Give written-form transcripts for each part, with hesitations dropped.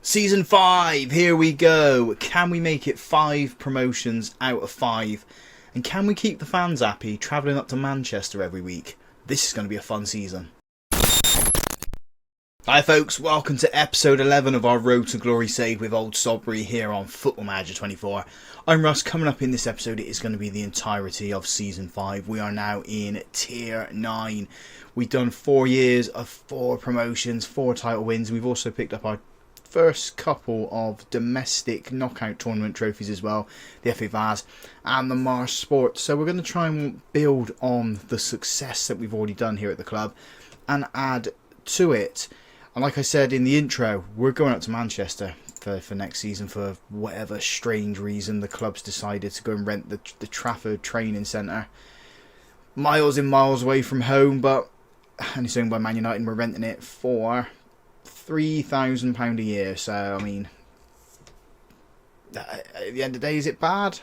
Season 5, here we go. Can we make it 5 promotions out of 5? And can we keep the fans happy travelling up to Manchester every week? This is going to be a fun season. Hi folks, welcome to episode 11 of our Road to Glory save with old Sodbury here on Football Manager 24. I'm Russ. Coming up in this episode, it is going to be the entirety of Season 5. We are now in Tier 9. We've done 4 years of 4 promotions, 4 title wins. We've also picked up our first couple of domestic knockout tournament trophies as well, the FA Vase and the Mars Sport. So we're going to try and build on the success that we've already done here at the club and add to it. And like I said in the intro, we're going up to Manchester for next season for whatever strange reason. The club's decided to go and rent the Trafford training centre. Miles and miles away from home, but and it's owned by Man United and we're renting it for £3,000 a year. So, I mean, at the end of the day, is it bad?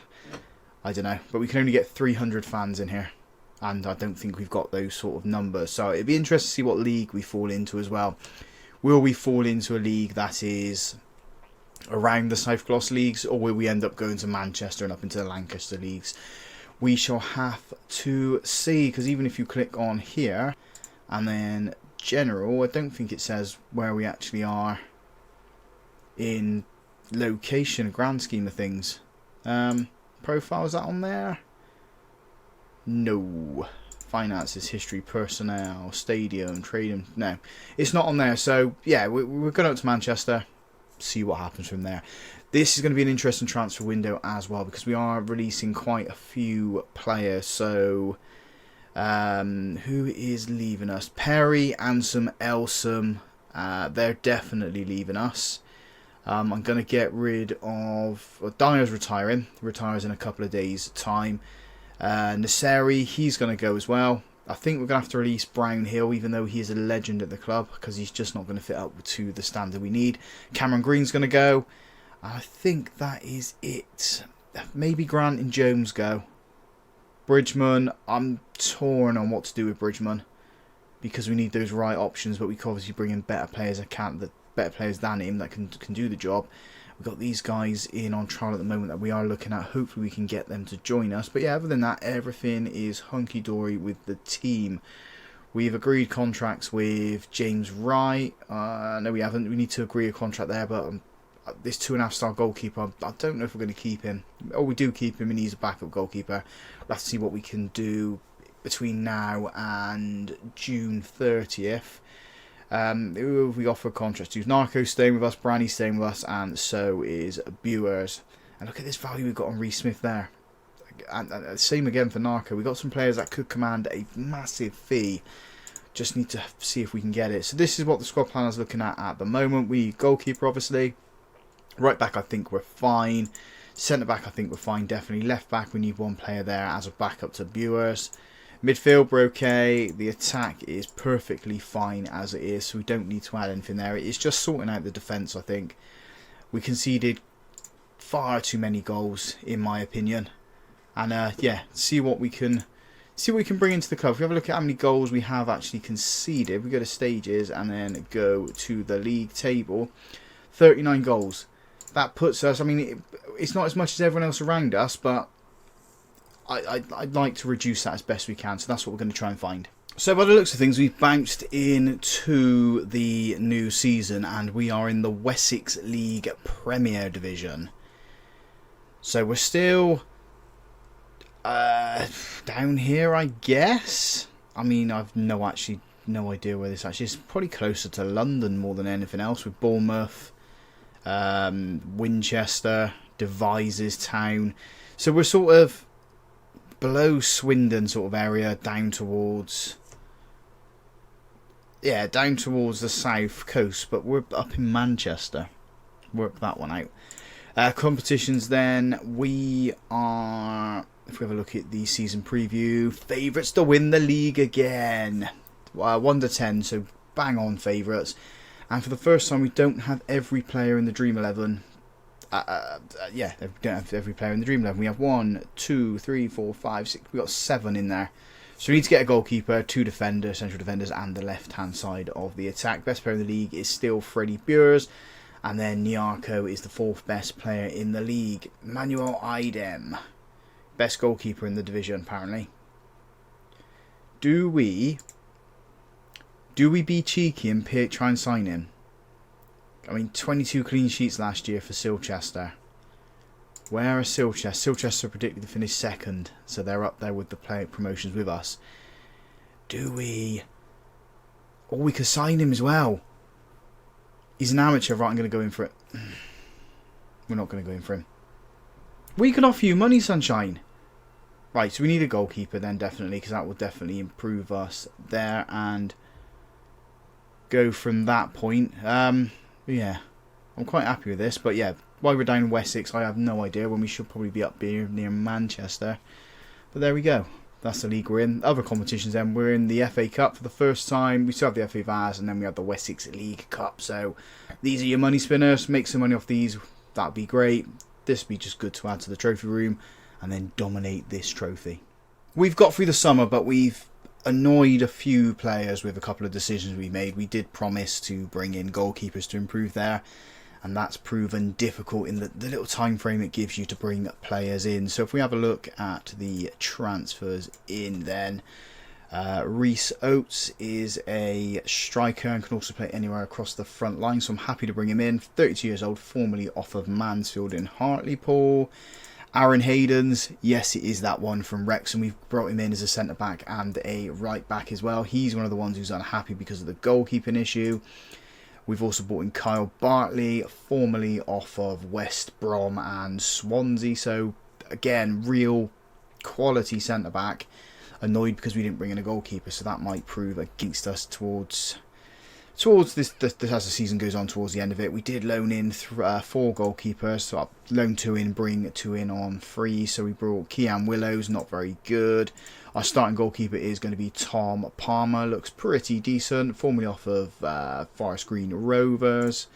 I don't know. But we can only get 300 fans in here. And I don't think we've got those sort of numbers. So it'd be interesting to see what league we fall into as well. Will we fall into a league that is around the South Gloss leagues, or will we end up going to Manchester and up into the Lancaster leagues? We shall have to see, because even if you click on here and then general, I don't think it says where we actually are in location, grand scheme of things. Profile, is that on there? No. Finances, history, personnel, stadium, trading. No, it's not on there. So yeah, we're going up to Manchester, see what happens from there. This is going to be an interesting transfer window as well, because we are releasing quite a few players. So who is leaving us? Perry, Ansem, Elsom, they're definitely leaving us. I'm going to get rid of... Well, Dyer's retiring. He retires in a couple of days' time. Nasseri, he's going to go as well. I think we're going to have to release Brownhill, even though he is a legend at the club, because he's just not going to fit up to the standard we need. Cameron Green's going to go. I think that is it. Maybe Grant and Jones go. Bridgman, I'm torn on what to do with Bridgman, because we need those right options, but we can obviously bring in better players better players than him that can do the job. We've got these guys in on trial at the moment that we are looking at. Hopefully we can get them to join us. But yeah, other than that, everything is hunky-dory with the team. We've agreed contracts with James Wright. No, we haven't. We need to agree a contract there, but this 2.5-star goalkeeper, I don't know if we're going to keep him. Oh, we do keep him, and he's a backup goalkeeper. We'll have to see what we can do between now and June 30th. Who have we got for contracts to? Narco's staying with us, Branny's staying with us, and so is Bewers. And look at this value we've got on Reece Smith there. And same again for Narco. We've got some players that could command a massive fee. Just need to see if we can get it. So this is what the squad planner is looking at the moment. We goalkeeper, obviously. Right back, I think we're fine. Centre back, I think we're fine, definitely. Left back, we need one player there as a backup to Bewers. Midfield, we're okay. The attack is perfectly fine as it is, so we don't need to add anything there. It's just sorting out the defence, I think. We conceded far too many goals, in my opinion. And yeah, see what we can bring into the club. If we have a look at how many goals we have actually conceded, we go to stages and then go to the league table. 39 goals. That puts us, I mean, it's not as much as everyone else around us, but I'd like to reduce that as best we can, so that's what we're going to try and find. So by the looks of things, we've bounced into the new season, and we are in the Wessex League Premier Division. So we're still down here, I guess. I mean, I've no idea where this actually is. Probably closer to London more than anything else, with Bournemouth, Winchester, Devizes Town. So we're sort of below Swindon sort of area, down towards the south coast, but we're up in Manchester. Work that one out. Competitions then, we are, if we have a look at the season preview, favourites to win the league again. 1 to 10, so bang on favourites. And for the first time, we don't have every player in the Dream 11. Yeah, we don't have every player in the Dream 11. We have 1, 2, 3, 4, 5, 6. We've got 7 in there. So we need to get a goalkeeper, 2 defenders, central defenders, and the left-hand side of the attack. Best player in the league is still Freddie Bures. And then Nyarko is the 4th best player in the league. Manuel Idem, best goalkeeper in the division apparently. Do we be cheeky and try and sign him? I mean, 22 clean sheets last year for Silchester. Where are Silchester? Silchester are predicted to finish 2nd, so they're up there with the play promotions with us. Do we? Or we could sign him as well. He's an amateur, right? I'm going to go in for it. We're not going to go in for him. We can offer you money, Sunshine. Right, so we need a goalkeeper then, definitely, because that will definitely improve us there and go from that point. Yeah, I'm quite happy with this, but yeah, why we're down in Wessex, I have no idea, when we should probably be up here near Manchester. But there we go. That's the league we're in. Other competitions then, we're in the FA Cup for the first time. We still have the FA Vase, and then we have the Wessex League Cup. So these are your money spinners. Make some money off these. That'd be great. This would be just good to add to the trophy room and then dominate this trophy. We've got through the summer, but we've annoyed a few players with a couple of decisions we made. We did promise to bring in goalkeepers to improve there, and that's proven difficult in the little time frame it gives you to bring players in. So if we have a look at the transfers in then, Reese Oates is a striker and can also play anywhere across the front line, so I'm happy to bring him in. 32 years old, formerly off of Mansfield in Hartlepool. Aaron Hayden's, yes, it is that one from Wrexham. We've brought him in as a centre-back and a right-back as well. He's one of the ones who's unhappy because of the goalkeeping issue. We've also brought in Kyle Bartley, formerly off of West Brom and Swansea. So, again, real quality centre-back. Annoyed because we didn't bring in a goalkeeper, so that might prove against us towards this as the season goes on, towards the end of it. We did loan in 4 goalkeepers, so I'll loan 2 in, bring 2 in on free. So we brought Kean Willows, not very good. Our starting goalkeeper is going to be Tom Palmer, looks pretty decent, formerly off of Forest Green Rovers.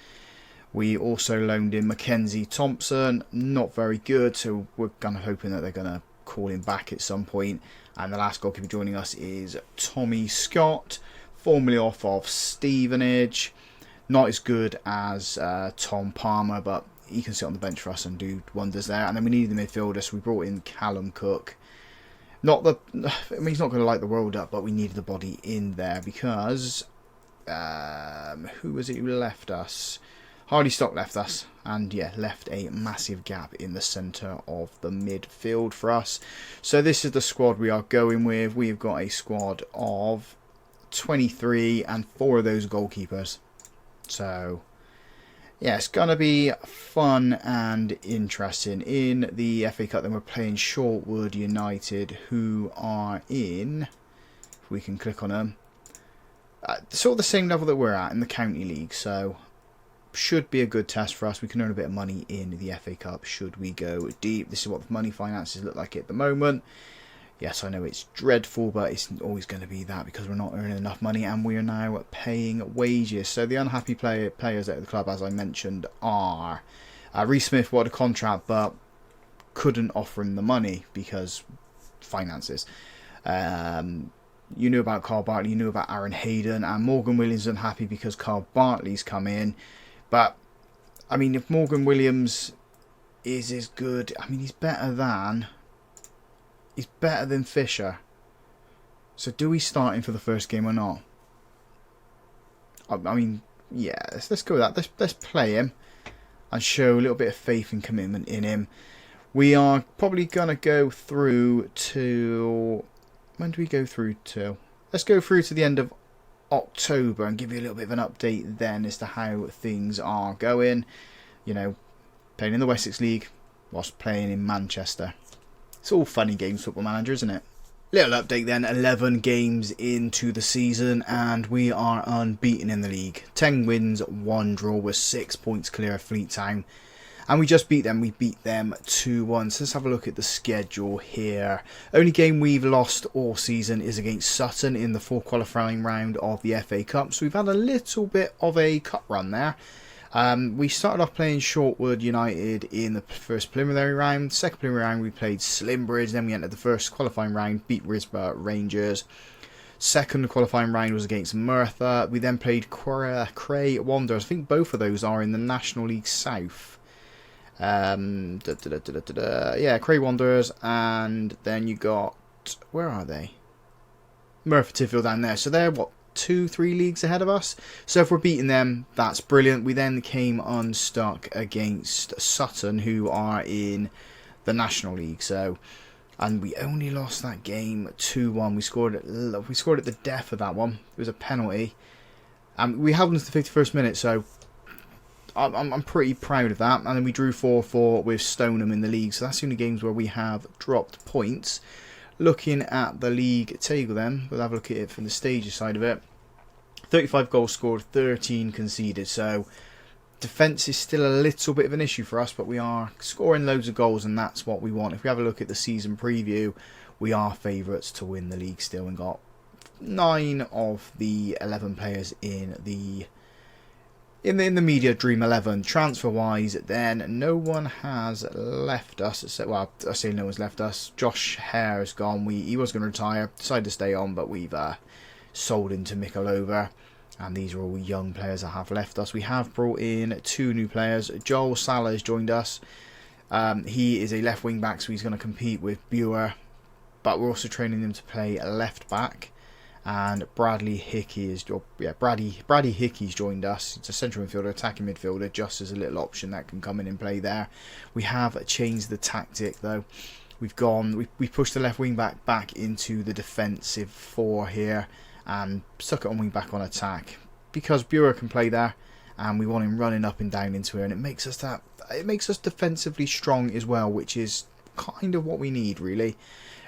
We also loaned in Mackenzie Thompson, not very good, so we're kind of hoping that they're going to call him back at some point. And the last goalkeeper joining us is Tommy Scott, formerly off of Stevenage. Not as good as Tom Palmer, but he can sit on the bench for us and do wonders there. And then we needed the midfielder, so we brought in Callum Cook. He's not going to light the world up, but we needed the body in there because who was it who left us? Hardy Stock left us, and yeah, left a massive gap in the centre of the midfield for us. So this is the squad we are going with. We've got a squad of 23 and 4 of those goalkeepers. So yeah, it's gonna be fun and interesting. In the FA Cup then we're playing Shortwood United, who are in, if we can click on them, sort of the same level that we're at in the County League, so should be a good test for us. We can earn a bit of money in the FA Cup should we go deep. This is what the money finances look like at the moment. Yes, I know it's dreadful, but it's always going to be that because we're not earning enough money and we are now paying wages. So the unhappy players at the club, as I mentioned, are Reece Smith wanted a contract but couldn't offer him the money because finances. You knew about Carl Bartley, you knew about Aaron Hayden, and Morgan Williams unhappy because Carl Bartley's come in. But, I mean, if Morgan Williams is as good, I mean, he's better than Fisher. So do we start him for the first game or not? I mean, yeah, let's go with that. Let's play him and show a little bit of faith and commitment in him. We are probably going to go through to... When do we go through to? Let's go through to the end of October and give you a little bit of an update then as to how things are going. You know, playing in the Wessex League whilst playing in Manchester. It's all funny games, Football Manager, isn't it? Little update then, 11 games into the season and we are unbeaten in the league. 10 wins, 1 draw, we're 6 points clear of Fleet Town. And we just beat them. We beat them 2-1. So let's have a look at the schedule here. Only game we've lost all season is against Sutton in the 4th qualifying round of the FA Cup. So we've had a little bit of a cup run there. We started off playing Shortwood United in the first preliminary round. Second preliminary round we played Slimbridge. Then we entered the first qualifying round, beat Risborough Rangers. Second qualifying round was against Merthyr. We then played Cray Wanderers. I think both of those are in the National League South. Yeah, Cray Wanderers, and then you got, where are they? Merthyr Tydfil down there. So they're, what, 2-3 leagues ahead of us? So if we're beating them, that's brilliant. We then came unstuck against Sutton, who are in the National League. So, and we only lost that game 2-1. We scored at the death of that one. It was a penalty. We held them to the 51st minute, so I'm pretty proud of that. And then we drew 4-4 with Stoneham in the league. So that's the only games where we have dropped points. Looking at the league table then, we'll have a look at it from the stages side of it. 35 goals scored, 13 conceded. So defence is still a little bit of an issue for us, but we are scoring loads of goals, and that's what we want. If we have a look at the season preview, we are favourites to win the league still, and got 9 of the 11 players in the media Dream 11. Transfer wise, then no one has left us. Well, I say no one's left us. Josh Hare has gone. He was going to retire, decided to stay on, but we've sold him to Mikolova. And these are all young players that have left us. We have brought in 2 new players. Joel Salah has joined us. He is a left wing back, so he's going to compete with Buer. But we're also training him to play left back. And Bradley Hickey is, Brady Hickey's joined us. It's a central midfielder, attacking midfielder, just as a little option that can come in and play there. We have changed the tactic though. We pushed the left wing back into the defensive 4 here, and stuck it on wing back on attack because Buer can play there, and we want him running up and down into here, and it makes us defensively strong as well, which is kind of what we need really.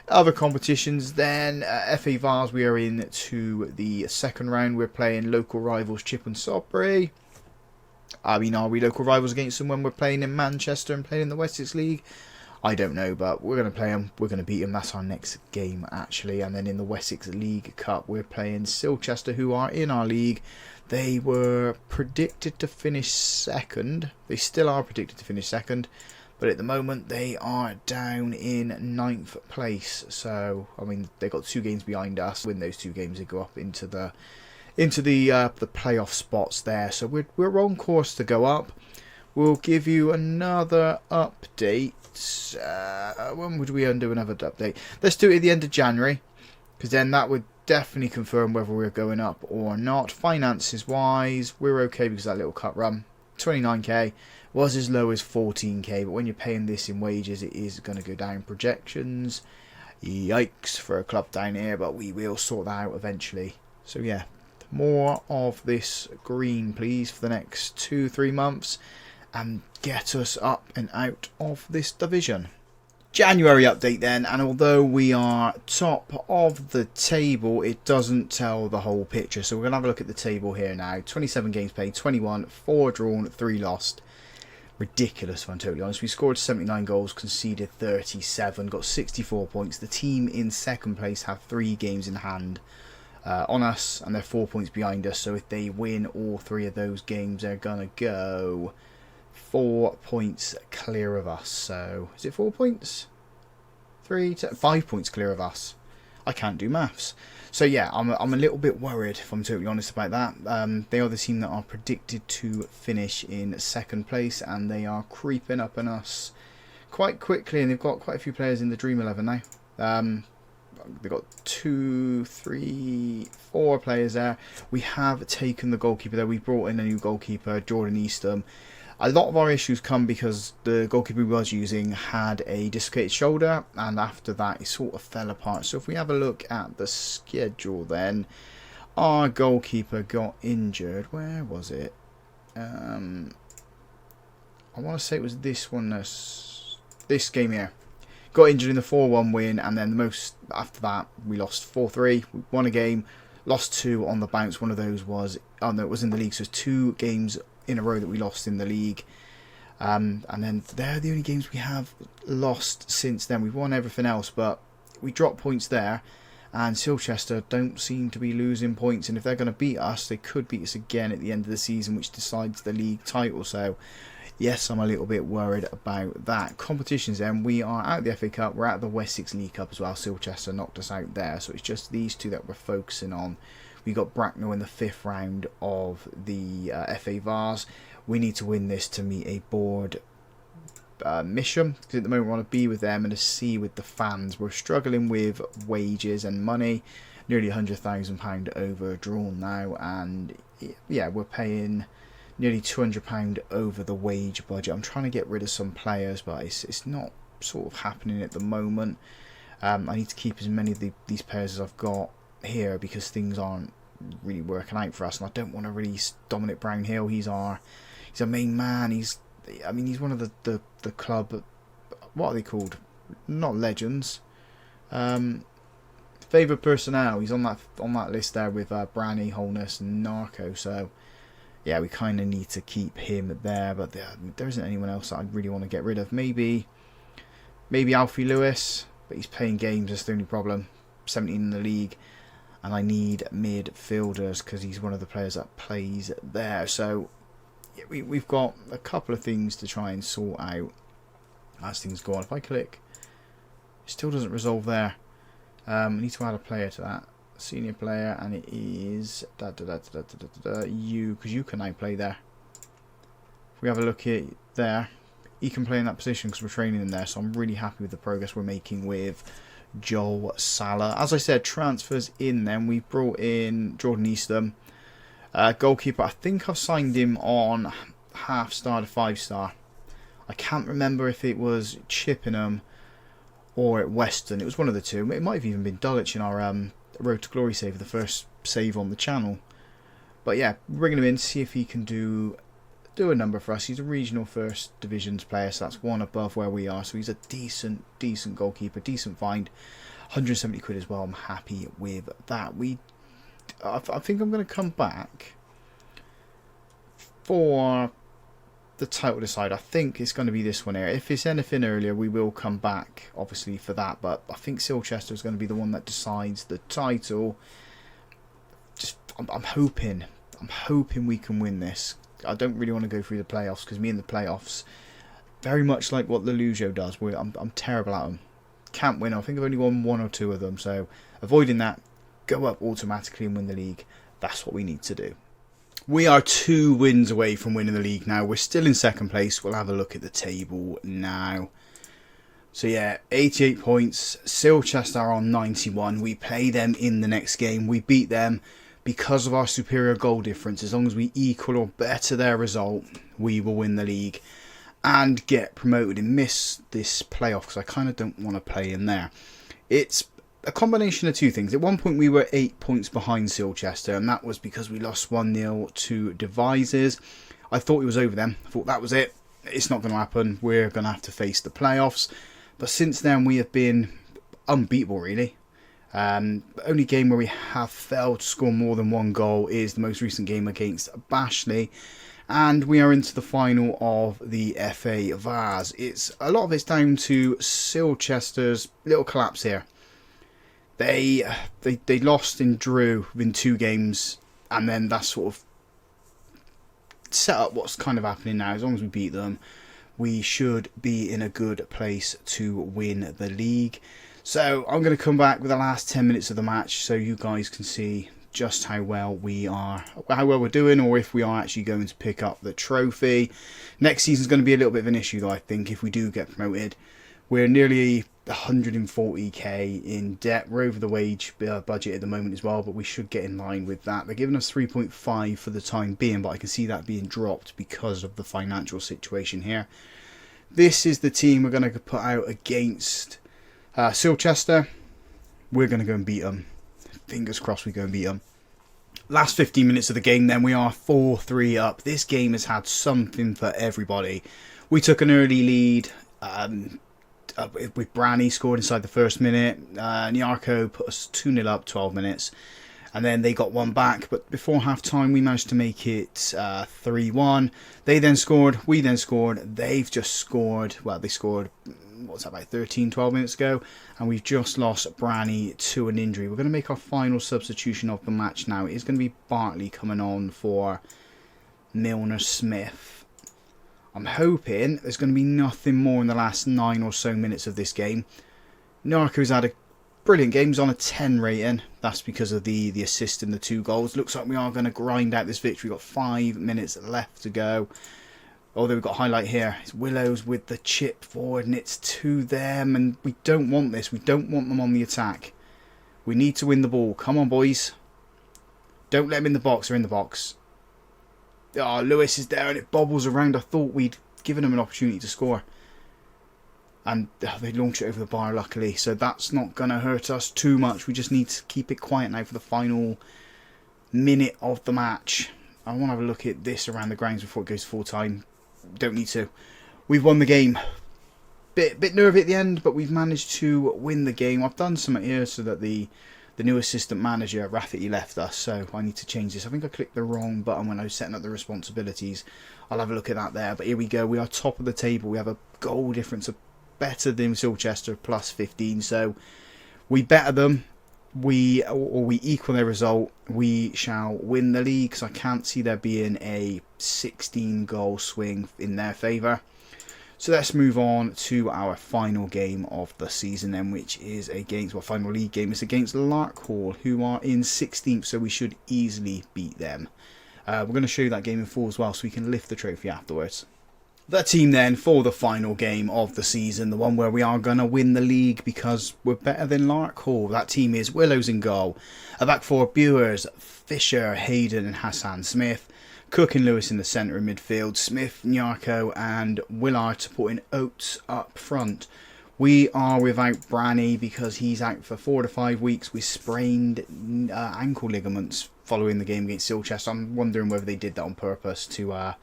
Other competitions then, FA Vars, we are in to the second round. We're playing local rivals Chip and Sodbury. I mean, are we local rivals against them when we're playing in Manchester and playing in the Wessex League? I don't know, but we're going to play them. We're going to beat them. That's our next game, actually. And then in the Wessex League Cup, we're playing Silchester, who are in our league. They were predicted to finish second. They still are predicted to finish second. But at the moment, they are down in 9th place. So, I mean, they've got 2 games behind us. Win those 2 games, they go up into the playoff spots there. So we're on course to go up. We'll give you another update. When would we undo another update? Let's do it at the end of January, because then that would definitely confirm whether we're going up or not. Finances wise, we're okay because that little cut run, 29k, was as low as 14k, but when you're paying this in wages, it is going to go down. Projections, yikes for a club down here, but we will sort that out eventually. So yeah, more of this green please for the next 2-3 months, and get us up and out of this division. January update then, and although we are top of the table, it doesn't tell the whole picture. So we're going to have a look at the table here now. 27 games played, 21, 4 drawn, 3 lost. Ridiculous, if I'm totally honest. We scored 79 goals, conceded 37, got 64 points. The team in second place have 3 games in hand on us, and they're 4 points behind us. So if they win all 3 of those games, they're going to go 4 points clear of us. So is it 4 points? 5 points clear of us. I can't do maths. So yeah, I'm a little bit worried, if I'm totally honest about that. They are the team that are predicted to finish in second place, and they are creeping up on us quite quickly, and they've got quite a few players in the Dream 11 now. They've got 2, 3, 4 players there. We have taken the goalkeeper there. We brought in a new goalkeeper, Jordan Eastham. A lot of our issues come because the goalkeeper we was using had a dislocated shoulder, and after that it sort of fell apart. So if we have a look at the schedule then, our goalkeeper got injured. Where was it? I want to say it was this one, this game here. Got injured in the 4-1 win, and then after that we lost 4-3. We won a game, lost 2 on the bounce. One of those was, oh no, it was in the league, so it was 2 games in a row that we lost in the league, and then they're the only games we have lost since then. We've won everything else, but we dropped points there, and Silchester don't seem to be losing points, and if they're going to beat us, they could beat us again at the end of the season, which decides the league title. So yes, I'm a little bit worried about that. Competitions then, we are out of the FA Cup, we're out of the Wessex League Cup as well. Silchester knocked us out there, so it's just these two that we're focusing on. We got Bracknell in the 5th round of the FA Vars. We need to win this to meet a board mission, because at the moment we want to be with them and to see with the fans. We're struggling with wages and money, nearly £100,000 overdrawn now, and yeah, we're paying nearly £200 over the wage budget. I'm trying to get rid of some players, but it's not sort of happening at the moment. I need to keep as many of these players as I've got here, because things aren't really working out for us, and I don't want to release Dominic Brownhill. He's our main man. He's one of the club, what are they called? Not legends. Favoured personnel. He's on that list there with Branny, Holness, and Narco. So yeah, we kind of need to keep him there. But there isn't anyone else that I really want to get rid of. Maybe Alfie Lewis, but he's playing games. That's the only problem. 17 in the league, and I need midfielders because he's one of the players that plays there. So we've got a couple of things to try and sort out as things go on. If I click, it still doesn't resolve there. I need to add a player to that, senior player, and it is you, because you can now play there. If we have a look at there, he can play in that position because we're training him there. So I'm really happy with the progress we're making with Joel Salah. As I said, transfers in then. We've brought in Jordan Eastham. Goalkeeper, I think I've signed him on half-star to 5-star. I can't remember if it was Chippenham or at Western. It was one of the two. It might have even been Dulwich in our Road to Glory save, the first save on the channel. But yeah, bringing him in, see if he can do a number for us. He's a regional first divisions player, so that's one above where we are. So he's a decent goalkeeper, decent find. 170 quid as well. I'm happy with that. I think I'm going to come back for the title decide. I think it's going to be this one here. If it's anything earlier, we will come back, obviously, for that. But I think Silchester is going to be the one that decides the title. I'm hoping we can win this. I don't really want to go through the playoffs, because me in the playoffs, very much like what the Lujo does, I'm terrible at them. Can't win. I think I've only won 1 or 2 of them. So avoiding that, go up automatically and win the league. That's what we need to do. We are 2 wins away from winning the league now. We're still in 2nd place. We'll have a look at the table now. So yeah, 88 points. Silchester are on 91. We play them in the next game. We beat them because of our superior goal difference. As long as we equal or better their result, we will win the league and get promoted and miss this playoff, because I kind of don't want to play in there. It's a combination of 2 things. At one point we were 8 points behind Silchester, and that was because we lost 1-0 to Devices. I thought it was over then. I thought that was it. It's not going to happen. We're going to have to face the playoffs. But since then we have been unbeatable, really. Only game where we have failed to score more than 1 goal is the most recent game against Bashley, and we are into the final of the FA Vars. A lot of it's down to Silchester's little collapse here. They lost and drew within 2 games, and then that sort of set up what's kind of happening now. As long as we beat them, we should be in a good place to win the league. So I'm going to come back with the last 10 minutes of the match, so you guys can see just how well we're doing, or if we are actually going to pick up the trophy. Next season's going to be a little bit of an issue, though, I think, if we do get promoted. We're nearly 140k in debt. We're over the wage budget at the moment as well, but we should get in line with that. They're giving us 3.5 for the time being, but I can see that being dropped because of the financial situation here. This is the team we're going to put out against Silchester. We're going to go and beat them. Fingers crossed we go and beat them. Last 15 minutes of the game then, we are 4-3 up. This game has had something for everybody. We took an early lead with Branny, scored inside the 1st minute. Nyarko put us 2-0 up, 12 minutes. And then they got 1 back. But before half-time, we managed to make it 3-1. They then scored. We then scored. They've just scored. Well, they scored, what's that, about 13, 12 minutes ago. And we've just lost Branny to an injury. We're going to make our final substitution of the match now. It is going to be Bartley coming on for Milner Smith. I'm hoping there's going to be nothing more in the last 9 or so minutes of this game. Narco's had a brilliant game. He's on a 10 rating. That's because of the assist in the 2 goals. Looks like we are going to grind out this victory. We've got 5 minutes left to go. Although we've got a highlight here. It's Willows with the chip forward, and it's to them. And we don't want this. We don't want them on the attack. We need to win the ball. Come on, boys. Don't let them in the box. They're in the box. Oh, Lewis is there, and it bobbles around. I thought we'd given them an opportunity to score. And they launch it over the bar, luckily. So that's not going to hurt us too much. We just need to keep it quiet now for the final minute of the match. I want to have a look at this around the grounds before it goes full time. Don't need to. We've won the game. Bit nervy at the end, but we've managed to win the game. I've done something here so that the new assistant manager, Rafferty, left us. So I need to change this. I think I clicked the wrong button when I was setting up the responsibilities. I'll have a look at that there. But here we go. We are top of the table. We have a goal difference of better than Silchester, plus 15. So we better them. We equal their result. We shall win the league, because I can't see there being a 16 goal swing in their favour. So let's move on to our final game of the season then, which is against, well, final league game is against Larkhall, who are in 16th, so we should easily beat them. We're going to show you that game in full as well, so we can lift the trophy afterwards. The team then for the final game of the season, the one where we are going to win the league because we're better than Larkhall. That team is Willows in goal. A back four, Bewers, Fisher, Hayden and Hassan Smith. Cook and Lewis in the centre of midfield. Smith, Nyarko and Willard supporting Oates up front. We are without Branny because he's out for 4 to 5 weeks with sprained ankle ligaments following the game against Silchester. I'm wondering whether they did that on purpose to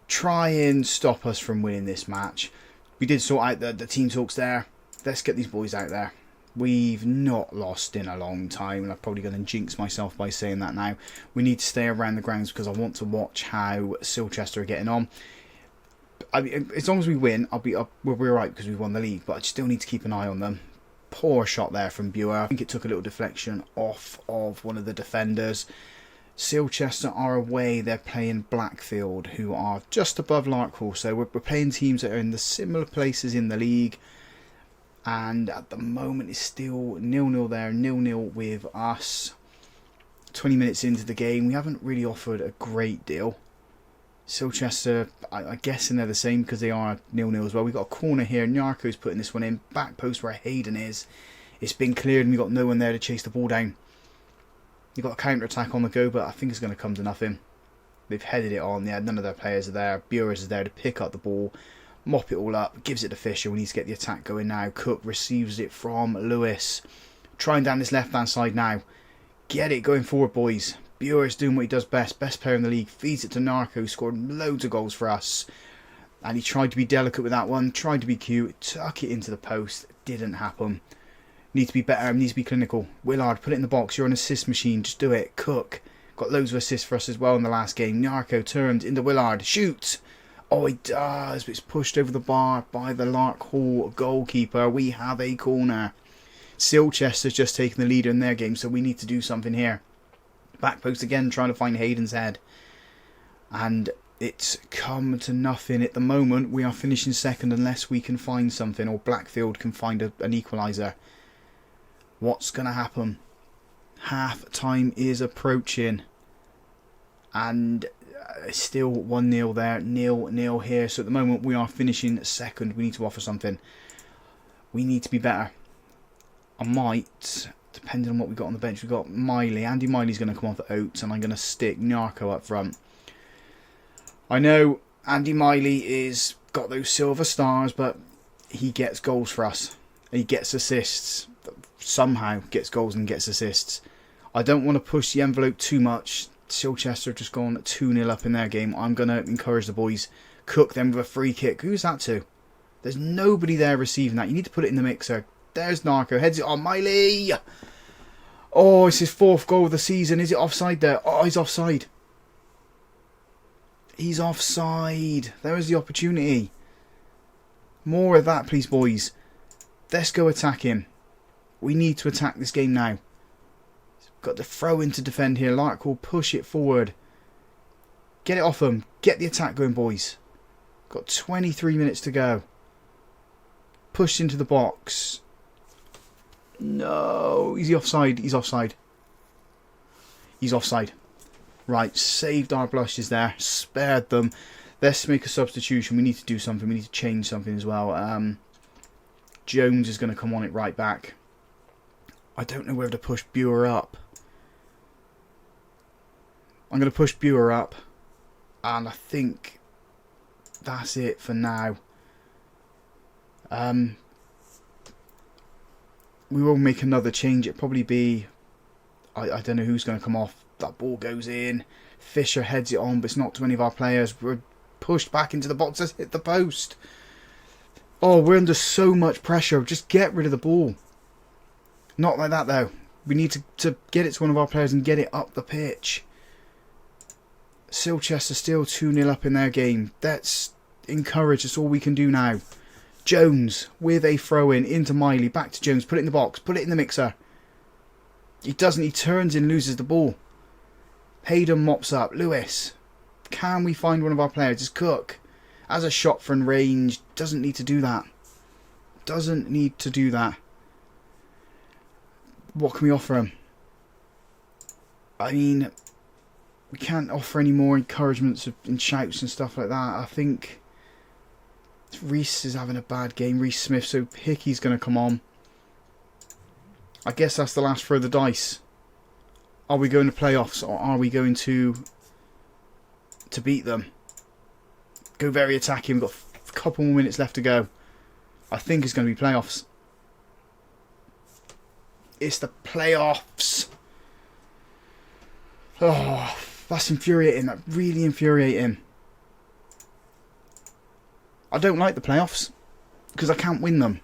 try and stop us from winning this match. We did sort out the team talks there. Let's get these boys out there. We've not lost in a long time, and I'm probably going to jinx myself by saying that now. We need to stay around the grounds because I want to watch how Silchester are getting on. I mean, as long as we win, we'll be alright because we've won the league, but I still need to keep an eye on them. Poor shot there from Buer. I think it took a little deflection off of one of the defenders. Silchester are away. They're playing Blackfield, who are just above Larkhall. So we're playing teams that are in the similar places in the league. And at the moment it's still 0-0 there, 0-0 with us. 20 minutes into the game. We haven't really offered a great deal. Silchester, I'm guessing they're the same because they are 0-0 as well. We've got a corner here. Nyarko's putting this one in. Back post where Hayden is. It's been cleared and we've got no one there to chase the ball down. You've got a counter-attack on the go, but I think it's going to come to nothing. They've headed it on. Yeah, none of their players are there. Buers is there to pick up the ball, mop it all up, gives it to Fisher. We need to get the attack going now. Cook receives it from Lewis. Trying down this left-hand side now. Get it going forward, boys. Buers doing what he does best. Best player in the league. Feeds it to Narco, scored loads of goals for us. And he tried to be delicate with that one. Tried to be cute. Tuck it into the post. Didn't happen. Need to be better, needs to be clinical. Willard, put it in the box. You're an assist machine. Just do it. Cook. Got loads of assists for us as well in the last game. Narco turned into Willard. Shoot. Oh, he does. But it's pushed over the bar by the Larkhall goalkeeper. We have a corner. Silchester's just taken the lead in their game, so we need to do something here. Back post again, trying to find Hayden's head. And it's come to nothing at the moment. We are finishing second unless we can find something, or Blackfield can find an equaliser. What's going to happen? Half time is approaching. And still 1-0 there, 0-0 here. So at the moment we are finishing second. We need to offer something. We need to be better. I might, depending on what we've got on the bench, we've got Miley. Andy Miley's going to come off at Oates, and I'm going to stick Nyarko up front. I know Andy Miley is got those silver stars, but he gets goals for us. He gets assists. Somehow gets goals and gets assists. I don't want to push the envelope too much. Silchester have just gone 2-0 up in their game. I'm going to encourage the boys. Cook them with a free kick. Who's that to? There's nobody there receiving that. You need to put it in the mixer. There's Narco. Heads it on Miley. Oh, it's his 4th goal of the season. Is it offside there? Oh, he's offside. He's offside. There is the opportunity. More of that, please, boys. Let's go attack him. We need to attack this game now. Got to throw in to defend here. Lark will push it forward. Get it off him. Get the attack going, boys. Got 23 minutes to go. Pushed into the box. No, is he offside? He's offside. He's offside. Right, saved our blushes there. Spared them. Let's make a substitution. We need to do something. We need to change something as well. Jones is going to come on it right back. I don't know whether to push Buer up. I'm going to push Buer up. And I think that's it for now. We will make another change. It'll probably be... I don't know who's going to come off. That ball goes in. Fisher heads it on, but it's not to any of our players. We're pushed back into the box. Let's hit the post. Oh, we're under so much pressure. Just get rid of the ball. Not like that, though. We need to get it to one of our players and get it up the pitch. Silchester still 2-0 up in their game. Let's encourage. That's all we can do now. Jones with a throw-in into Miley. Back to Jones. Put it in the box. Put it in the mixer. He doesn't. He turns in, loses the ball. Hayden mops up. Lewis. Can we find one of our players? It's Cook. As a shot from range. Doesn't need to do that. Doesn't need to do that. What can we offer him? I mean, we can't offer any more encouragements and shouts and stuff like that. I think Reese is having a bad game. Reese Smith. So Hickey's going to come on. I guess that's the last throw of the dice. Are we going to playoffs or are we going to beat them? Go very attacking. We've got a couple more minutes left to go. I think it's going to be playoffs. It's the playoffs. Oh, that's infuriating. That really infuriating. I don't like the playoffs because I can't win them.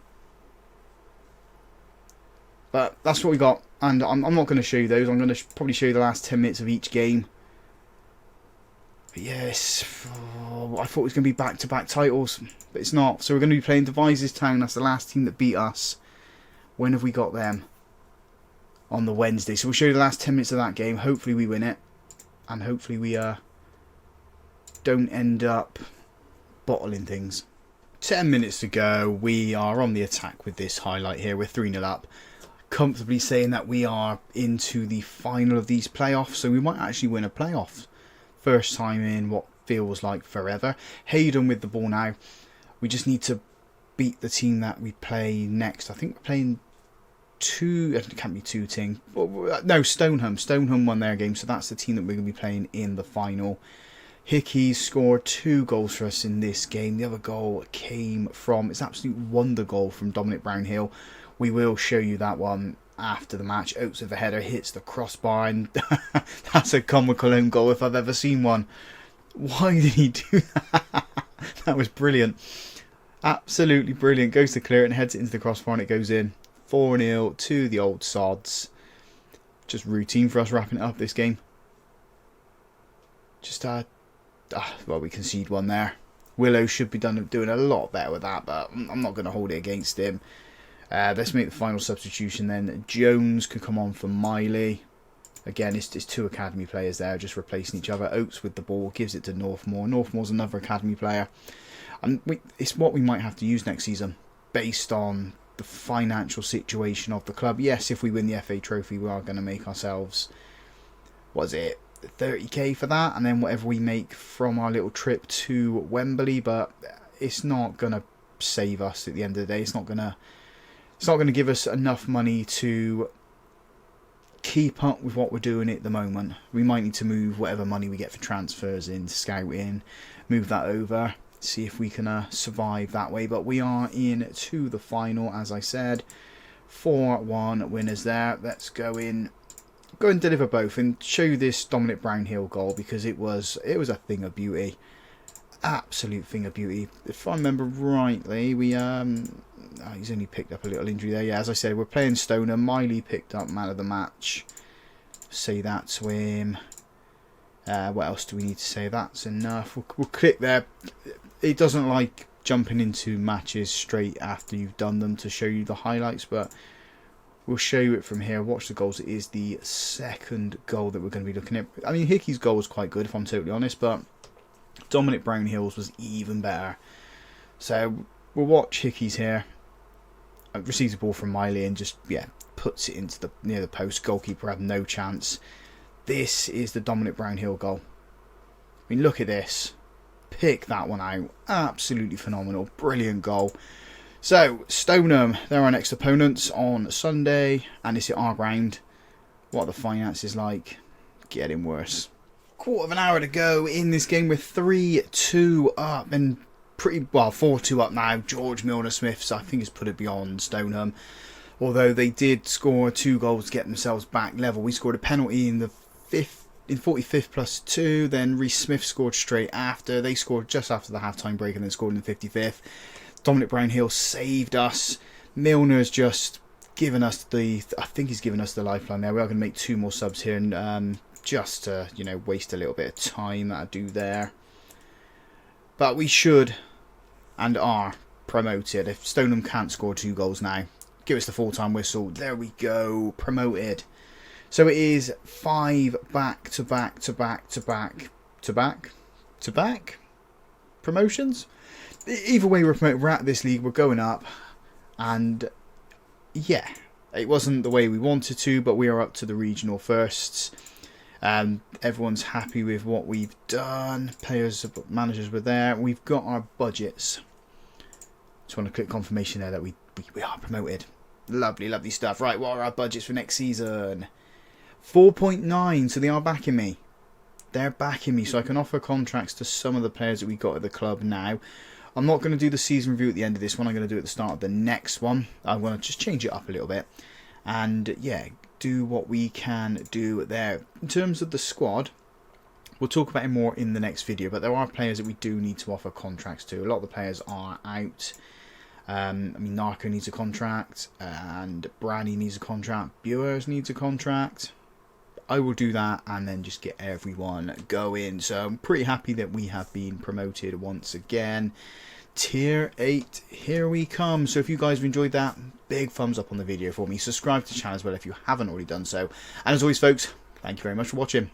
But that's what we got. And I'm not going to show you those. I'm going to probably show you the last 10 minutes of each game. But yes, I thought it was going to be back-to-back titles. But it's not. So we're going to be playing Devizes Town. That's the last team that beat us. When have we got them? On the Wednesday. So we'll show you the last 10 minutes of that game. Hopefully we win it. And hopefully we don't end up bottling things. 10 minutes to go. We are on the attack with this highlight here. We're 3-0 up. Comfortably saying that we are into the final of these playoffs. So we might actually win a playoff. First time in what feels like forever. Hayden with the ball now. We just need to beat the team that we play next. I think we're playing it can't be two team. No, Stoneham. Stoneham won their game, so that's the team that we're going to be playing in the final. Hickey scored 2 goals for us in this game. The other goal came from, it's an absolute wonder goal from Dominic Brownhill. We will show you that one after the match. Oates with a header, hits the crossbar, and that's a comical own goal if I've ever seen one. Why did he do that? That was brilliant. Absolutely brilliant. Goes to clear it and heads it into the crossbar and it goes in. 4-0 to the old sods. Just routine for us wrapping it up this game. Just well, we concede one there. Willow should be doing a lot better with that, but I'm not going to hold it against him. Let's make the final substitution then. Jones can come on for Miley. Again, it's 2 academy players there, just replacing each other. Oates with the ball, gives it to Northmore. Northmore's another academy player. And it's what we might have to use next season, based on the financial situation of the club. Yes, if we win the FA Trophy, we are going to make ourselves, what is it, 30k for that, and then whatever we make from our little trip to Wembley. But it's not going to save us at the end of the day. It's not going to give us enough money to keep up with what we're doing at the moment. We might need to move whatever money we get for transfers in, scouting, move that over, see if we can survive that way. But we are in to the final, as I said. 4-1 winners there. Let's go and deliver both and show you this Dominic Brownhill goal, because it was a thing of beauty. Absolute thing of beauty. If I remember rightly, we he's only picked up a little injury there. Yeah, as I said, we're playing Stoner. Miley picked up man of the match. Say that to him. What else do we need to say? That's enough. We'll click there. It doesn't like jumping into matches straight after you've done them to show you the highlights, but we'll show you it from here. Watch the goals. It is the second goal that we're going to be looking at. I mean, Hickey's goal was quite good, if I'm totally honest, but Dominic Brownhill's was even better. So we'll watch Hickey's here. Receives the ball from Miley and just, yeah, puts it into the near the post. Goalkeeper had no chance. This is the Dominic Brownhill goal. I mean, look at this. Pick that one out. Absolutely phenomenal. Brilliant goal. So, Stoneham, they're our next opponents on Sunday. And it's at our ground. What are the finances like? Getting worse. Quarter of an hour to go in this game. We're 3-2 up. And pretty well 4-2 up now. George Milner-Smith, I think, has put it beyond Stoneham. Although they did score 2 goals to get themselves back level. We scored a penalty in the 45th plus 2. Then Reece Smith scored straight after. They scored just after the half-time break and then scored in the 55th. Dominic Brownhill saved us. Milner's just given us the... I think he's given us the lifeline there. We are going to make 2 more subs here. And just to, you know, waste a little bit of time that I do there. But we should and are promoted. If Stoneham can't score 2 goals now, give us the full-time whistle. There we go. Promoted. So it is 5 back-to-back promotions. Either way, we're promoted. We're at this league. We're going up. And yeah, it wasn't the way we wanted to, but we are up to the regional firsts. Everyone's happy with what we've done. Players, managers were there. We've got our budgets. Just want to click confirmation there that we are promoted. Lovely, lovely stuff. Right, what are our budgets for next season? 4.9, so they are backing me. They're backing me, so I can offer contracts to some of the players that we got at the club now. I'm not going to do the season review at the end of this one. I'm going to do it at the start of the next one. I want to just change it up a little bit. And, yeah, do what we can do there. In terms of the squad, we'll talk about it more in the next video. But there are players that we do need to offer contracts to. A lot of the players are out. I mean, Narco needs a contract. And Brandy needs a contract. Buers needs a contract. I will do that and then just get everyone going. So I'm pretty happy that we have been promoted once again. Tier 8, here we come. So if you guys have enjoyed that, big thumbs up on the video for me. Subscribe to the channel as well if you haven't already done so. And as always, folks, thank you very much for watching.